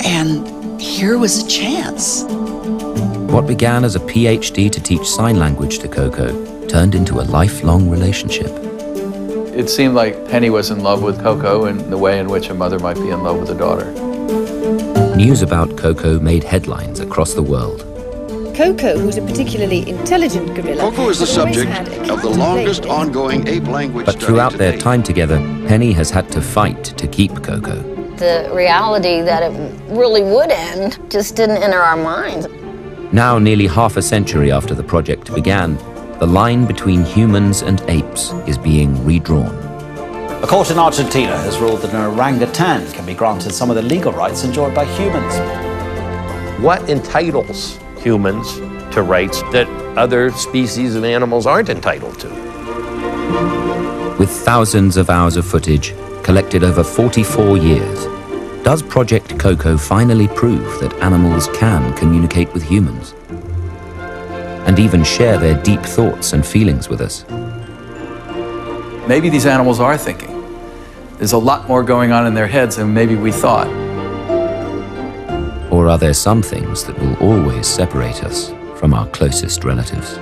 And here was a chance. What began as a PhD to teach sign language to Coco turned into a lifelong relationship. It seemed like Penny was in love with Coco in the way in which a mother might be in love with a daughter. News about Coco made headlines across the world. Coco, who's a particularly intelligent gorilla, Coco is the subject of the longest ongoing ape language But study throughout to their date. time together, Penny has had to fight to keep Coco. The reality that it really would end just didn't enter our minds. Now, nearly half a century after the project began, the line between humans and apes is being redrawn. A court in Argentina has ruled that an orangutan can be granted some of the legal rights enjoyed by humans. What entitles humans to rights that other species of animals aren't entitled to? With thousands of hours of footage collected over 44 years, does Project Coco finally prove that animals can communicate with humans? And even share their deep thoughts and feelings with us? Maybe these animals are thinking. There's a lot more going on in their heads than maybe we thought. Or are there some things that will always separate us from our closest relatives?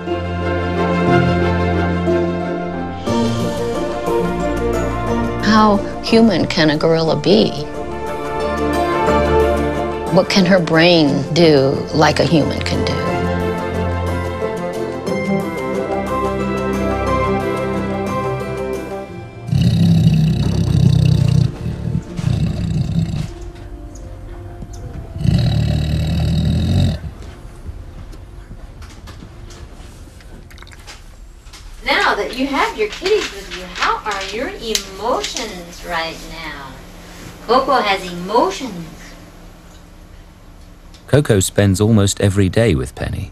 How human can a gorilla be? What can her brain do like a human can do? Now that you have your kitties with you, how are your emotions right now? Coco has emotions. Coco spends almost every day with Penny.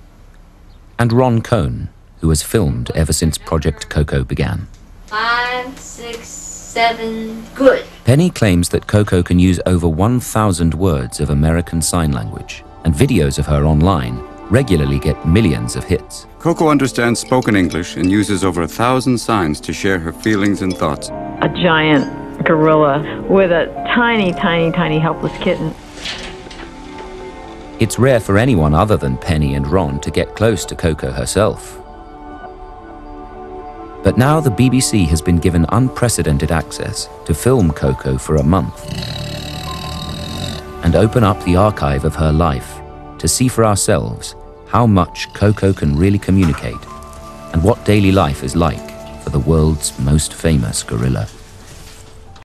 And Ron Cohn, who has filmed ever since Project Coco began. 5, 6, 7, good. Penny claims that Coco can use over 1,000 words of American Sign Language, and videos of her online regularly get millions of hits. Coco understands spoken English and uses over 1,000 signs to share her feelings and thoughts. A giant gorilla with a tiny, tiny, tiny helpless kitten. It's rare for anyone other than Penny and Ron to get close to Coco herself. But now the BBC has been given unprecedented access to film Coco for a month and open up the archive of her life to see for ourselves how much Coco can really communicate and what daily life is like for the world's most famous gorilla.